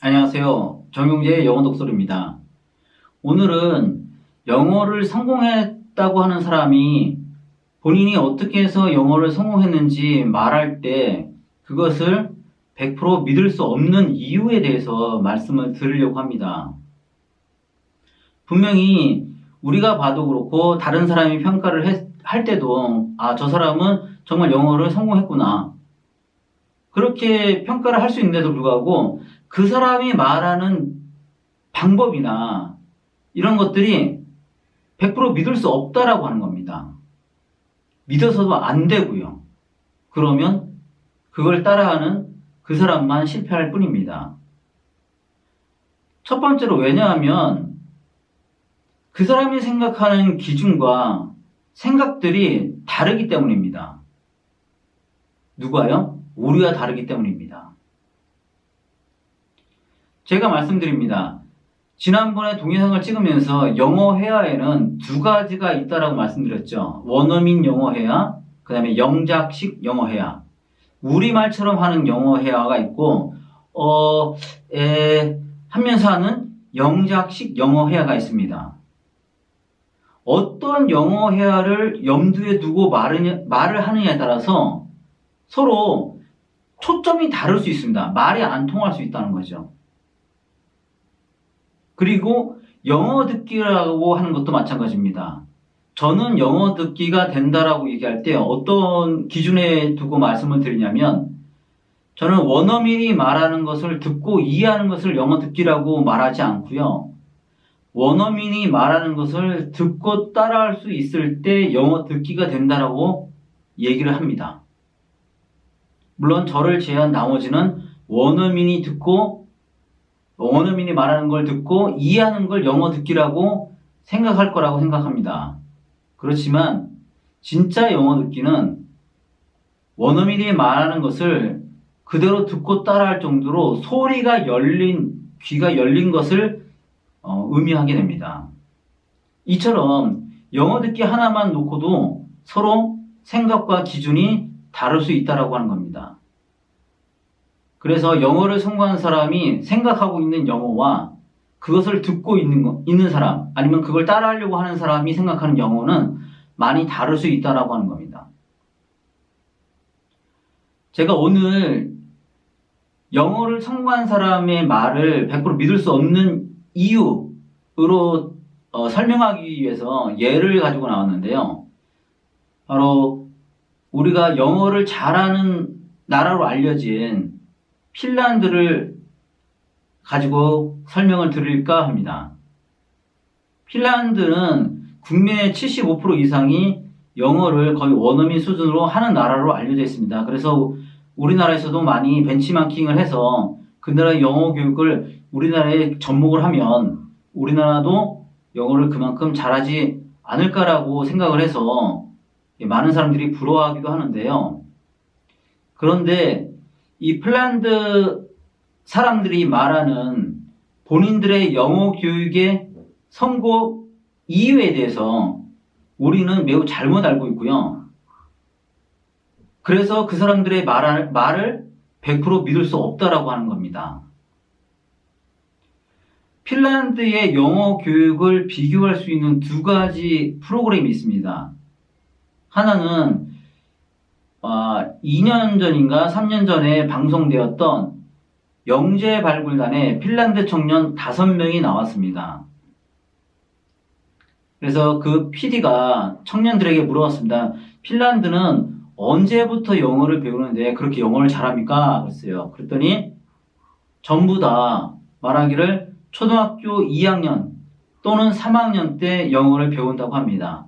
안녕하세요. 정용재의 영어 독서입니다. 오늘은 영어를 성공했다고 하는 사람이 본인이 어떻게 해서 영어를 성공했는지 말할 때 그것을 100% 믿을 수 없는 이유에 대해서 말씀을 드리려고 합니다. 분명히 우리가 봐도 그렇고 다른 사람이 평가를 할 때도 저 사람은 정말 영어를 성공했구나. 그렇게 평가를 할 수 있는데도 불구하고 그 사람이 말하는 방법이나 이런 것들이 100% 믿을 수 없다라고 하는 겁니다. 믿어서도 안 되고요. 그러면 그걸 따라하는 그 사람만 실패할 뿐입니다. 첫 번째로 왜냐하면 그 사람이 생각하는 기준과 생각들이 다르기 때문입니다. 누가요? 우리와 다르기 때문입니다. 제가 말씀드립니다. 지난번에 동영상을 찍으면서 영어 회화에는 두 가지가 있다라고 말씀드렸죠. 원어민 영어 회화, 그 다음에 영작식 영어 회화. 우리말처럼 하는 영어 회화가 있고, 하면서 하는 영작식 영어 회화가 있습니다. 어떤 영어 회화를 염두에 두고 말을 하느냐에 따라서 서로 초점이 다를 수 있습니다. 말이 안 통할 수 있다는 거죠. 그리고 영어 듣기라고 하는 것도 마찬가지입니다. 저는 영어 듣기가 된다라고 얘기할 때 어떤 기준에 두고 말씀을 드리냐면 저는 원어민이 말하는 것을 듣고 이해하는 것을 영어 듣기라고 말하지 않고요. 원어민이 말하는 것을 듣고 따라할 수 있을 때 영어 듣기가 된다라고 얘기를 합니다. 물론 저를 제외한 나머지는 원어민이 말하는 걸 듣고 이해하는 걸 영어 듣기라고 생각할 거라고 생각합니다. 그렇지만 진짜 영어 듣기는 원어민이 말하는 것을 그대로 듣고 따라할 정도로 귀가 열린 것을 의미하게 됩니다. 이처럼 영어 듣기 하나만 놓고도 서로 생각과 기준이 다를 수 있다고 하는 겁니다. 그래서 영어를 성공한 사람이 생각하고 있는 영어와 그것을 듣고 있는 사람, 아니면 그걸 따라하려고 하는 사람이 생각하는 영어는 많이 다를 수 있다고 하는 겁니다. 제가 오늘 영어를 성공한 사람의 말을 100% 믿을 수 없는 이유로 설명하기 위해서 예를 가지고 나왔는데요. 바로 우리가 영어를 잘하는 나라로 알려진 핀란드를 가지고 설명을 드릴까 합니다. 핀란드는 국민의 75% 이상이 영어를 거의 원어민 수준으로 하는 나라로 알려져 있습니다. 그래서 우리나라에서도 많이 벤치마킹을 해서 그 나라의 영어 교육을 우리나라에 접목을 하면 우리나라도 영어를 그만큼 잘하지 않을까라고 생각을 해서 많은 사람들이 부러워하기도 하는데요. 그런데 이 핀란드 사람들이 말하는 본인들의 영어 교육의 성공 이유에 대해서 우리는 매우 잘못 알고 있고요. 그래서 그 사람들의 말을 100% 믿을 수 없다라고 하는 겁니다. 핀란드의 영어 교육을 비교할 수 있는 두 가지 프로그램이 있습니다. 하나는 2년 전인가 3년 전에 방송되었던 영재발굴단에 핀란드 청년 5명이 나왔습니다. 그래서 그 PD가 청년들에게 물어봤습니다. 핀란드는 언제부터 영어를 배우는데 그렇게 영어를 잘합니까? 그랬어요. 그랬더니 전부 다 말하기를 초등학교 2학년 또는 3학년 때 영어를 배운다고 합니다.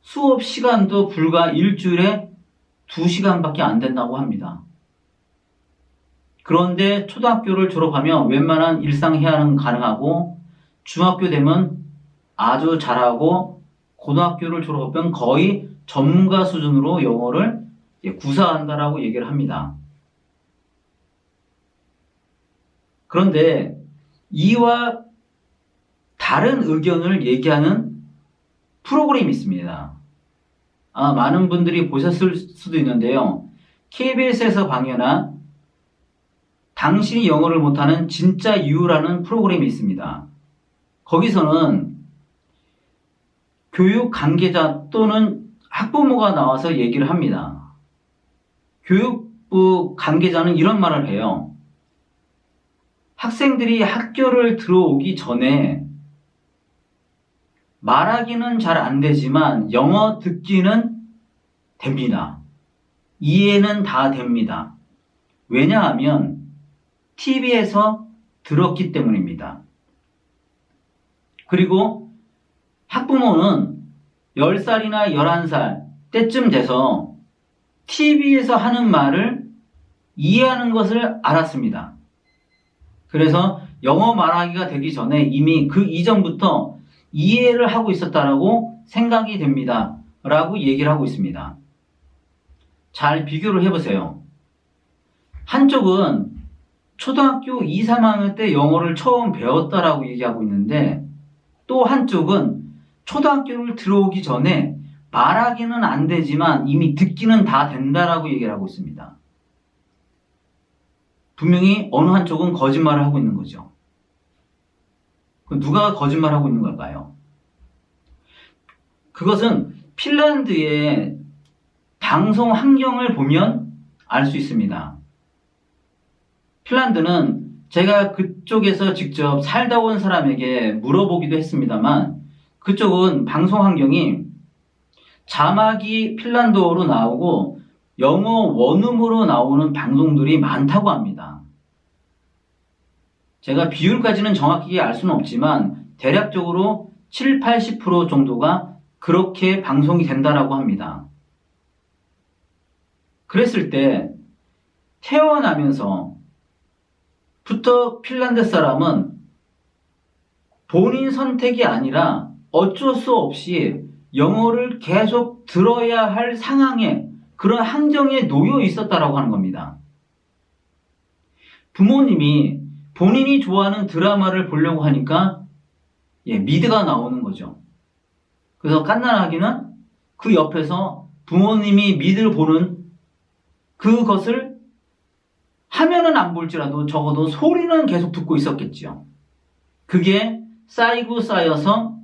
수업 시간도 불과 일주일에 2시간밖에 안 된다고 합니다. 그런데 초등학교를 졸업하면 웬만한 일상 회화는 가능하고 중학교 되면 아주 잘하고 고등학교를 졸업하면 거의 전문가 수준으로 영어를 구사한다라고 얘기를 합니다. 그런데 이와 다른 의견을 얘기하는 프로그램이 있습니다. 많은 분들이 보셨을 수도 있는데요. KBS에서 방영한 당신이 영어를 못하는 진짜 이유라는 프로그램이 있습니다. 거기서는 교육 관계자 또는 학부모가 나와서 얘기를 합니다. 교육부 관계자는 이런 말을 해요. 학생들이 학교를 들어오기 전에 말하기는 잘 안 되지만 영어 듣기는 됩니다. 이해는 다 됩니다. 왜냐하면 TV에서 들었기 때문입니다. 그리고 학부모는 10살이나 11살 때쯤 돼서 TV에서 하는 말을 이해하는 것을 알았습니다. 그래서 영어 말하기가 되기 전에 이미 그 이전부터 이해를 하고 있었다라고 생각이 됩니다. 라고 얘기를 하고 있습니다. 잘 비교를 해보세요. 한쪽은 초등학교 2, 3학년 때 영어를 처음 배웠다라고 얘기하고 있는데 또 한쪽은 초등학교를 들어오기 전에 말하기는 안 되지만 이미 듣기는 다 된다라고 얘기를 하고 있습니다. 분명히 어느 한쪽은 거짓말을 하고 있는 거죠. 누가 거짓말하고 있는 걸까요? 그것은 핀란드의 방송 환경을 보면 알 수 있습니다. 핀란드는 제가 그쪽에서 직접 살다 온 사람에게 물어보기도 했습니다만 그쪽은 방송 환경이 자막이 핀란드어로 나오고 영어 원음으로 나오는 방송들이 많다고 합니다. 제가 비율까지는 정확히 알 수는 없지만 대략적으로 7, 80% 정도가 그렇게 방송이 된다라고 합니다. 그랬을 때 태어나면서부터 핀란드 사람은 본인 선택이 아니라 어쩔 수 없이 영어를 계속 들어야 할 상황에 그런 한정에 놓여 있었다라고 하는 겁니다. 부모님이 본인이 좋아하는 드라마를 보려고 하니까 미드가 나오는 거죠. 그래서 갓난아기는 그 옆에서 부모님이 미드를 보는 그것을 화면은 안 볼지라도 적어도 소리는 계속 듣고 있었겠지요. 그게 쌓이고 쌓여서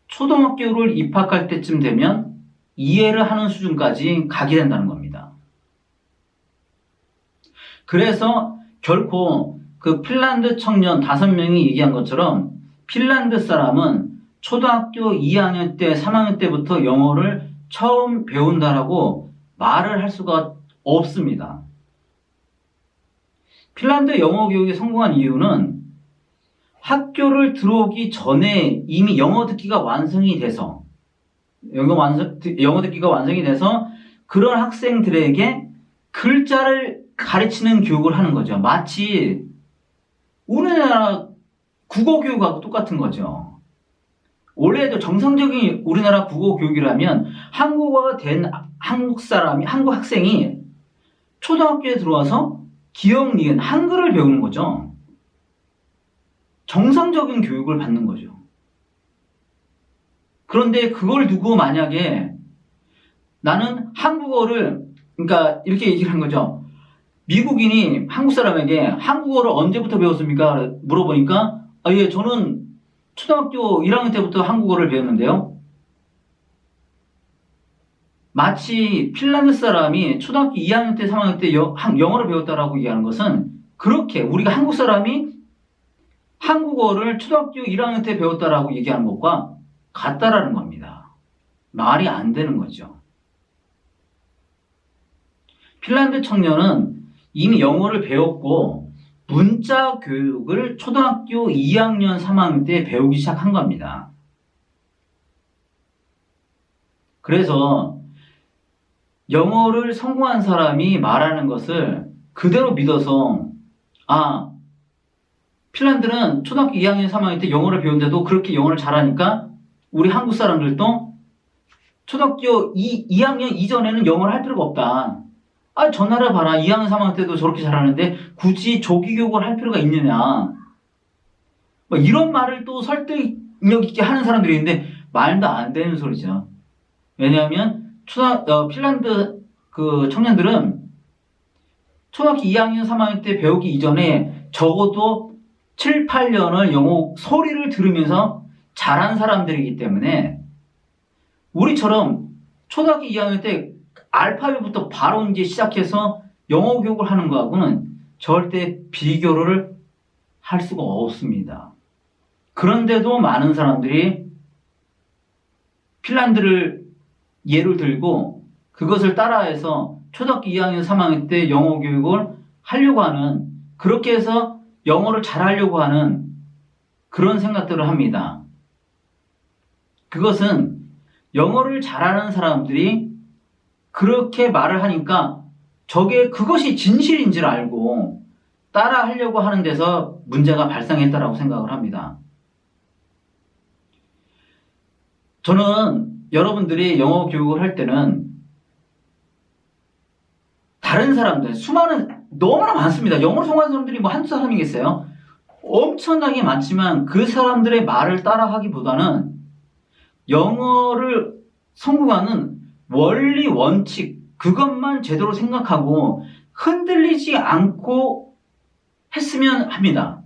초등학교를 입학할 때쯤 되면 이해를 하는 수준까지 가게 된다는 겁니다. 그래서 결코 그 핀란드 청년 5명이 얘기한 것처럼 핀란드 사람은 초등학교 2학년 때, 3학년 때부터 영어를 처음 배운다라고 말을 할 수가 없습니다. 핀란드 영어 교육이 성공한 이유는 학교를 들어오기 전에 이미 영어 듣기가 완성이 돼서 영어 듣기가 완성이 돼서 그런 학생들에게 글자를 가르치는 교육을 하는 거죠. 마치 우리나라 국어 교육하고 똑같은 거죠. 원래도 정상적인 우리나라 국어 교육이라면 한국어가 된 한국 학생이 초등학교에 들어와서 기억, 니은, 한글을 배우는 거죠. 정상적인 교육을 받는 거죠. 그런데 그걸 두고 만약에 나는 한국어를, 그러니까 이렇게 얘기를 한 거죠. 미국인이 한국 사람에게 한국어를 언제부터 배웠습니까? 물어보니까 예, 저는 초등학교 1학년 때부터 한국어를 배웠는데요. 마치 핀란드 사람이 초등학교 2학년 때, 3학년 때 영어를 배웠다라고 얘기하는 것은 그렇게 우리가 한국 사람이 한국어를 초등학교 1학년 때 배웠다라고 얘기하는 것과 같다라는 겁니다. 말이 안 되는 거죠. 핀란드 청년은 이미 영어를 배웠고 문자 교육을 초등학교 2학년, 3학년 때 배우기 시작한 겁니다. 그래서 영어를 성공한 사람이 말하는 것을 그대로 믿어서 핀란드는 초등학교 2학년, 3학년 때 영어를 배우는데도 그렇게 영어를 잘하니까 우리 한국 사람들도 초등학교 2학년 이전에는 영어를 할 필요가 없다. 저 나라 봐라. 2학년, 3학년 때도 저렇게 잘하는데 굳이 조기교육을 할 필요가 있느냐. 이런 말을 또 설득력 있게 하는 사람들이 있는데 말도 안 되는 소리죠. 왜냐하면 핀란드 그 청년들은 초등학교 2학년, 3학년 때 배우기 이전에 적어도 7, 8년을 영어 소리를 들으면서 자란 사람들이기 때문에 우리처럼 초등학교 2학년 때 알파벳부터 바로 이제 시작해서 영어 교육을 하는 거하고는 절대 비교를 할 수가 없습니다. 그런데도 많은 사람들이 핀란드를 예를 들고 그것을 따라해서 초등학교 2학년, 3학년 때 영어 교육을 하려고 하는, 그렇게 해서 영어를 잘하려고 하는 그런 생각들을 합니다. 그것은 영어를 잘하는 사람들이 그렇게 말을 하니까 그것이 진실인 줄 알고 따라 하려고 하는 데서 문제가 발생했다라고 생각을 합니다. 저는 여러분들이 영어 교육을 할 때는 다른 사람들, 너무나 많습니다. 영어를 통하는 사람들이 뭐 한두 사람이겠어요? 엄청나게 많지만 그 사람들의 말을 따라 하기보다는 영어를 성공하는 원리, 원칙, 그것만 제대로 생각하고 흔들리지 않고 했으면 합니다.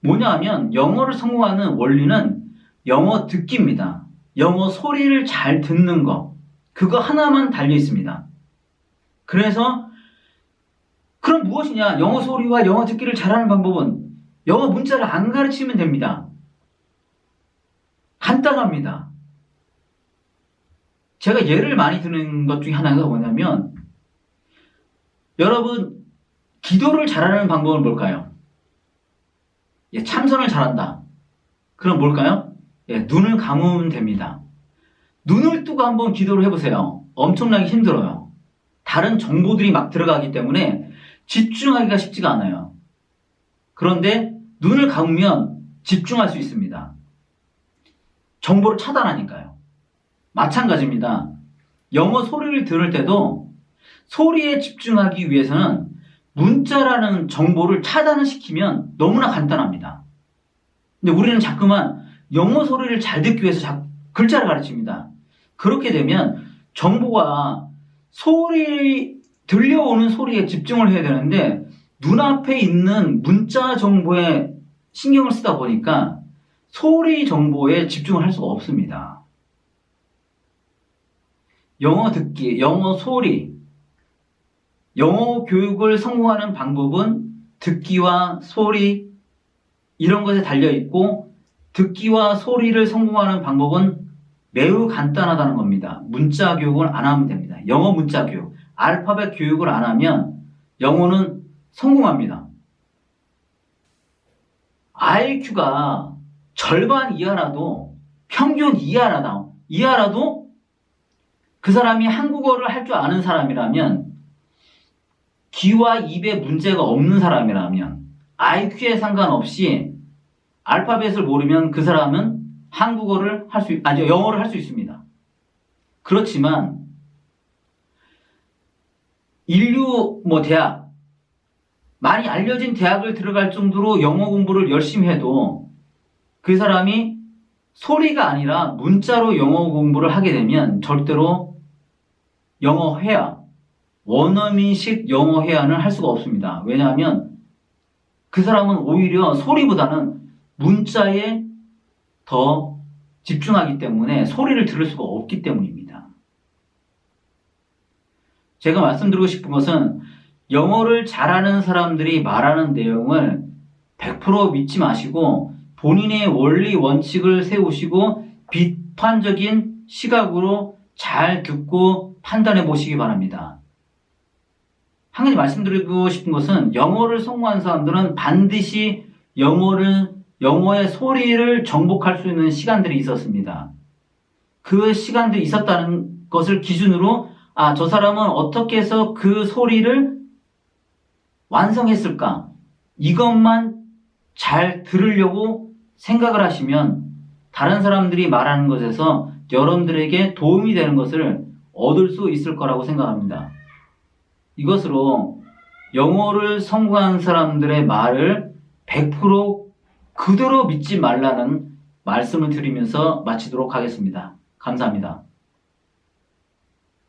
뭐냐 하면 영어를 성공하는 원리는 영어 듣기입니다. 영어 소리를 잘 듣는 거, 그거 하나만 달려 있습니다. 그래서 그럼 무엇이냐? 영어 소리와 영어 듣기를 잘하는 방법은 영어 문자를 안 가르치면 됩니다. 간단합니다. 제가 예를 많이 드는 것 중에 하나가 뭐냐면, 여러분 기도를 잘하는 방법은 뭘까요? 참선을 잘한다. 그럼 뭘까요? 눈을 감으면 됩니다. 눈을 뜨고 한번 기도를 해보세요. 엄청나게 힘들어요. 다른 정보들이 막 들어가기 때문에 집중하기가 쉽지가 않아요. 그런데 눈을 감으면 집중할 수 있습니다. 정보를 차단하니까요. 마찬가지입니다. 영어 소리를 들을 때도 소리에 집중하기 위해서는 문자라는 정보를 차단을 시키면 너무나 간단합니다. 근데 우리는 자꾸만 영어 소리를 잘 듣기 위해서 글자를 가르칩니다. 그렇게 되면 정보가 들려오는 소리에 집중을 해야 되는데 눈앞에 있는 문자 정보에 신경을 쓰다 보니까 소리 정보에 집중을 할 수가 없습니다. 영어 듣기, 영어 소리, 영어 교육을 성공하는 방법은 듣기와 소리, 이런 것에 달려있고, 듣기와 소리를 성공하는 방법은 매우 간단하다는 겁니다. 문자 교육을 안 하면 됩니다. 영어 문자 교육, 알파벳 교육을 안 하면 영어는 성공합니다. IQ가 절반 이하라도, 평균 이하라도 그 사람이 한국어를 할 줄 아는 사람이라면, 귀와 입에 문제가 없는 사람이라면, IQ에 상관없이 알파벳을 모르면 그 사람은 영어를 할 수 있습니다. 그렇지만 대학, 많이 알려진 대학을 들어갈 정도로 영어 공부를 열심히 해도 그 사람이 소리가 아니라 문자로 영어 공부를 하게 되면 절대로 영어 회화, 원어민식 영어 회화는 할 수가 없습니다. 왜냐하면 그 사람은 오히려 소리보다는 문자에 더 집중하기 때문에 소리를 들을 수가 없기 때문입니다. 제가 말씀드리고 싶은 것은 영어를 잘하는 사람들이 말하는 내용을 100% 믿지 마시고 본인의 원리 원칙을 세우시고 비판적인 시각으로 잘 듣고 판단해 보시기 바랍니다. 한 가지 말씀드리고 싶은 것은 영어를 성공한 사람들은 반드시 영어의 소리를 정복할 수 있는 시간들이 있었습니다. 그 시간들이 있었다는 것을 기준으로 저 사람은 어떻게 해서 그 소리를 완성했을까? 이것만 잘 들으려고 생각을 하시면 다른 사람들이 말하는 것에서 여러분들에게 도움이 되는 것을 얻을 수 있을 거라고 생각합니다. 이것으로 영어를 성공한 사람들의 말을 100% 그대로 믿지 말라는 말씀을 드리면서 마치도록 하겠습니다. 감사합니다.